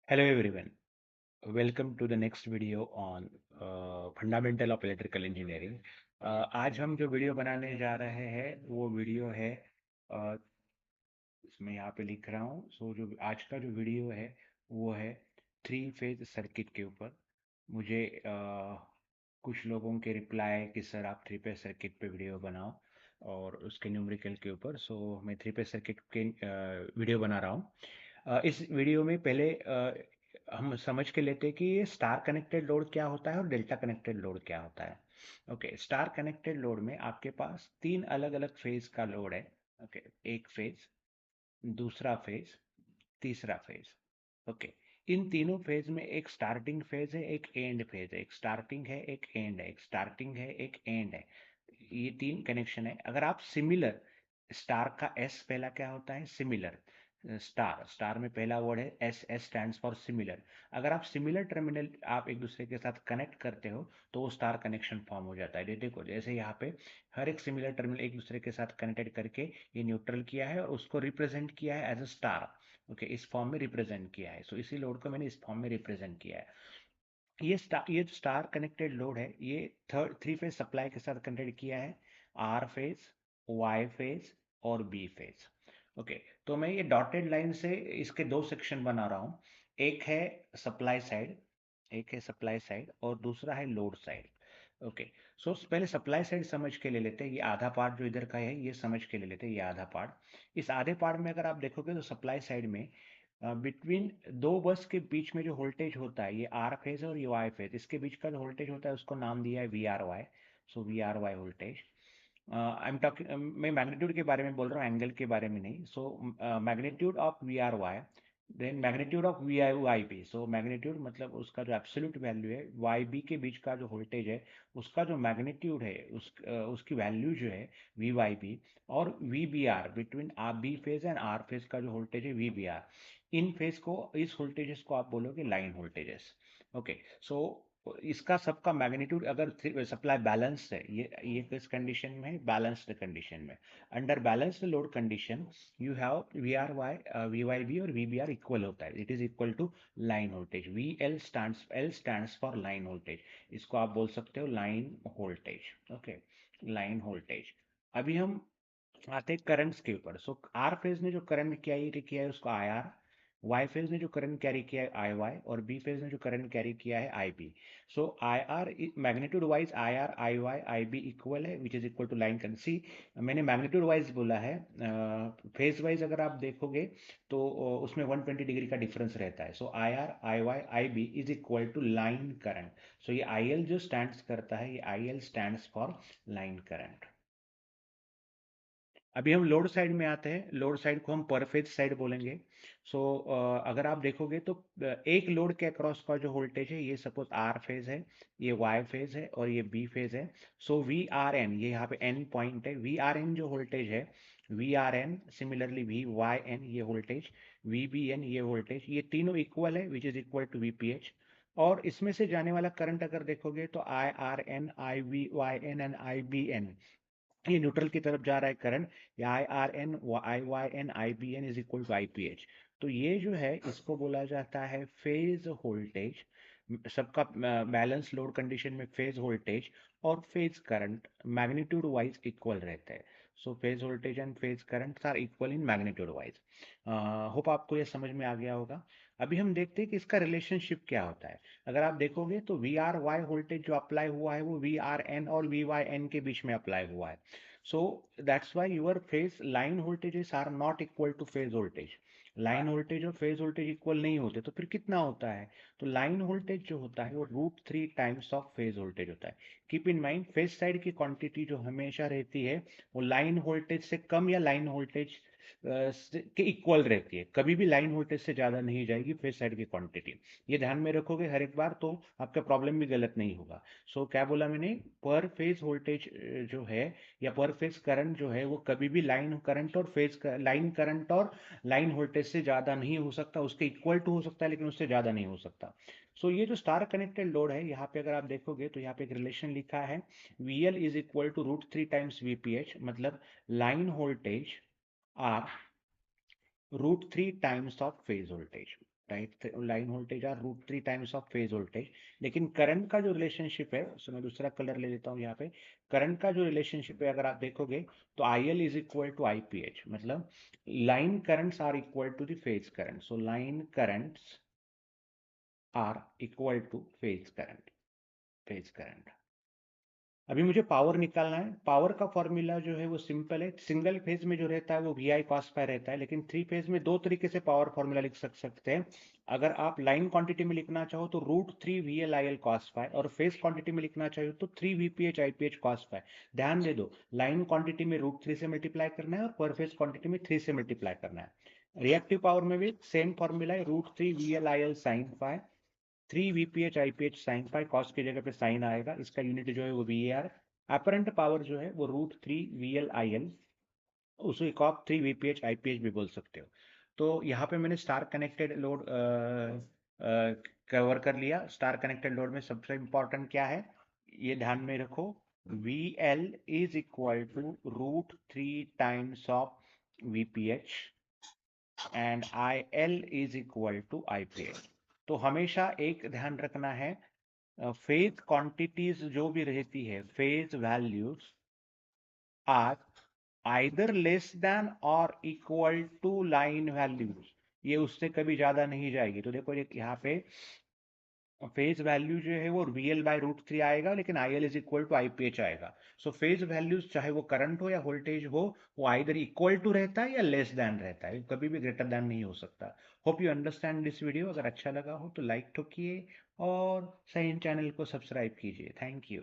Hello everyone, welcome to the next video on fundamental of electrical engineering. आज हम जो video बनाने जा रहे हैं वो वीडियो है uh, इसमें यहाँ पे लिख रहा हूँ। जो आज का जो वीडियो है वो है थ्री फेज सर्किट के ऊपर। मुझे कुछ लोगों के रिप्लाई कि सर आप थ्री फेज सर्किट पे वीडियो बनाओ और उसके न्यूमेरिकल के ऊपर। मैं थ्री फेज सर्किट के वीडियो बना रहा हूँ। इस वीडियो में पहले हम समझ के लेते हैं कि ये स्टार कनेक्टेड लोड क्या होता है और डेल्टा कनेक्टेड लोड क्या होता है। ओके, स्टार कनेक्टेड लोड में आपके पास तीन अलग अलग फेज का लोड है। ओके, एक फेज, दूसरा फेज, तीसरा फेज। ओके, इन तीनों फेज में एक स्टार्टिंग फेज है, एक एंड फेज है। एक स्टार्टिंग है, एक एंड है, एक स्टार्टिंग है, एक एंड है। ये तीन कनेक्शन है। अगर आप सिमिलर, स्टार का एस पहला क्या होता है? सिमिलर। स्टार स्टार में पहला वर्ड है S, S stands for similar. अगर आप सिमिलर टर्मिनल आप एक दूसरे के साथ कनेक्ट करते हो तो वो स्टार कनेक्शन फॉर्म हो जाता है। देखो जैसे यहाँ पे हर एक सिमिलर टर्मिनल एक दूसरे के साथ कनेक्टेड करके ये न्यूट्रल किया है और उसको रिप्रेजेंट किया है एज अ स्टार। ओके, इस फॉर्म में रिप्रेजेंट किया है। इसी लोड को मैंने इस फॉर्म में रिप्रेजेंट किया है। ये जो स्टार कनेक्टेड लोड है ये थ्री फेज सप्लाई के साथ कनेक्टेड किया है। आर फेज, वाई फेज और बी फेज। ओके, तो मैं ये डॉटेड लाइन से इसके दो सेक्शन बना रहा हूँ। एक है सप्लाई साइड, एक है सप्लाई साइड और दूसरा है लोड साइड। ओके, पहले सप्लाई साइड समझ के ले लेते हैं। ये आधा पार्ट जो इधर का है ये समझ के ले लेते हैं, ये आधा पार्ट। इस आधे पार्ट में अगर आप देखोगे तो सप्लाई साइड में बिटवीन दो बस के बीच में जो वोल्टेज होता है, ये आर फेज और ये वाई फेज, इसके बीच का जो वोल्टेज होता है उसको नाम दिया है V R Y. V R Y voltage. I am talking, मैं मैग्नीट्यूड के बारे में बोल रहा हूँ, एंगल के बारे में नहीं। Magnitude of V R Y, then magnitude of V I Y B. Magnitude मतलब उसका जो एब्सोल्यूट वैल्यू है, वाई बी के बीच का जो वोल्टेज है उसका जो मैग्नीट्यूड है उसकी वैल्यू जो है वी वाई बी। और V B R between R B phase and R phase का जो वोल्टेज है वी बी आर, इन फेज को, इस वोल्टेजेस को आप बोलोगे लाइन वोल्टेजेस। ओके, सो इसका सबका मैग्नीट्यूड अगर सप्लाई बैलेंस है, ये किस कंडीशन में है? बैलेंस्ड कंडीशन में। Under balanced load condition you have V R Y, V Y B और वी बी आर इक्वल होता है, it is equal to line voltage. V L stands for line voltage. इसको आप बोल सकते हो line voltage. Okay, line voltage. अभी हम आते हैं करंट्स के ऊपर। आर फेज ने जो करंट कैरी किया है उसको आई आर, वाई फेज ने जो करंट कैरी किया है आई वाई और बी फेज ने जो करंट कैरी किया है I B. I R magnitude wise I R I Y I B equal है, which is equal to line current. See, मैंने मैग्नीट्यूड वाइज बोला है, फेज वाइज अगर आप देखोगे तो उसमें 120 डिग्री का डिफरेंस रहता है। I R I Y I B is equal to line current. ये आई एल जो स्टैंड्स करता है, ये I L stands for line current. अभी हम लोड साइड में आते हैं। लोड साइड को हम पर फेज साइड बोलेंगे। अगर आप देखोगे तो एक लोड के अक्रॉस का जो वोल्टेज है, ये सपोज आर फेज है, ये वाई फेज है और ये बी फेज है। वी आर एन, ये यहाँ पे एन पॉइंट है, वी आर एन जो वोल्टेज है, V R N similarly V Y N ये वोल्टेज, वी बी एन ये वोल्टेज, ये तीनों इक्वल है, which is equal to V P H. और इसमें से जाने वाला करंट अगर देखोगे तो I R N, I V Y N and I B N, ये न्यूट्रल की तरफ जा रहा है करंट। या I R N, I Y N, I B N is equal to I P H. तो ये जो है इसको बोला जाता है फेज वोल्टेज। सबका बैलेंस लोड कंडीशन में फेज वोल्टेज और phase current magnitude wise equal रहते हैं। Phase voltage and phase current are equal in magnitude wise. Hope आपको ये समझ में आ गया होगा। अभी हम देखते हैं कि इसका रिलेशनशिप क्या होता है। अगर आप देखोगे तो वी आर वाई वोल्टेज जो अप्लाई हुआ है वो वी आर एन और वी वाई एन के बीच में अप्लाई हुआ है। So that's why your phase line voltages are not equal to phase voltage. Line voltage और फेज वोल्टेज इक्वल नहीं होते तो फिर कितना होता है? तो लाइन वोल्टेज जो होता है वो root three times of phase voltage होता है। Keep in mind, phase side की क्वांटिटी जो हमेशा रहती है वो लाइन वोल्टेज से कम या लाइन वोल्टेज के इक्वल रहती है। कभी भी लाइन वोल्टेज से ज्यादा नहीं जाएगी फेज साइड की क्वांटिटी। ये ध्यान में रखोगे हर एक बार तो आपका प्रॉब्लम भी गलत नहीं होगा। क्या बोला मैंने? पर फेज वोल्टेज जो है या पर फेज करंट जो है वो कभी भी लाइन करंट और लाइन करंट और लाइन वोल्टेज से ज्यादा नहीं हो सकता। उसके इक्वल टू हो सकता है लेकिन उससे ज्यादा नहीं हो सकता। ये जो स्टार कनेक्टेड लोड है, यहाँ पे अगर आप देखोगे तो यहाँ पे एक रिलेशन लिखा है, V L is equal to root three times VPH. मतलब line voltage are root three times of phase voltage. Right, line voltage are √3 times of phase voltage. लेकिन करंट का जो रिलेशनशिप है, उसमें मैं दूसरा कलर ले लेता हूँ यहाँ पे। करंट का जो रिलेशनशिप है अगर आप देखोगे तो I L is equal to I P H, मतलब line currents are equal to the phase current. So line currents are equal to phase current, phase current. अभी मुझे पावर निकालना है। पावर का फॉर्मूला जो है वो सिंपल है। सिंगल फेज में जो रहता है वो वी आई कॉस फाई रहता है, लेकिन थ्री फेज में दो तरीके से पावर फॉर्मूला लिख सकते हैं। अगर आप लाइन क्वांटिटी में लिखना चाहो तो √3 V L I L cos phi, और फेज क्वांटिटी में लिखना चाहो तो 3 V P H I P H cos phi. ध्यान दे दो, लाइन क्वांटिटी में √3 से मल्टीप्लाई करना है और पर फेज क्वांटिटी में 3 से मल्टीप्लाई करना है। रिएक्टिव पावर में भी सेम फॉर्मूला है, √3 V L I L sine phi, 3 VPH IPH sine phi, cos की जगह पे साइन आएगा, इसका यूनिट जो है वो V A R. Apparent power जो है वो √3 वी एल आई एल, उसे कॉप 3 वीपीएच आईपीएच भी बोल सकते हो। तो यहाँ पे मैंने स्टार कनेक्टेड लोड कवर कर लिया। स्टार कनेक्टेड लोड में सबसे इंपॉर्टेंट क्या है, ये ध्यान में रखो, V L is equal to √3 times of VPH and I L is equal to IPH. तो हमेशा एक ध्यान रखना है, फेज क्वांटिटीज जो भी रहती है, phase values are either less than और इक्वल टू लाइन वैल्यूज, ये उससे कभी ज्यादा नहीं जाएगी। तो देखो यहाँ पे फेज वैल्यू जो है वो वी एल बाई √3 आएगा, लेकिन I L is equal to I P H आएगा। सो फेज वैल्यूज चाहे वो करंट हो या वोल्टेज हो, वो आइदर इक्वल टू रहता है या लेस देन रहता है, कभी भी ग्रेटर देन नहीं हो सकता। Hope you understand this video. अगर अच्छा लगा हो तो लाइक ठोकिए और सही चैनल को सब्सक्राइब कीजिए। Thank you.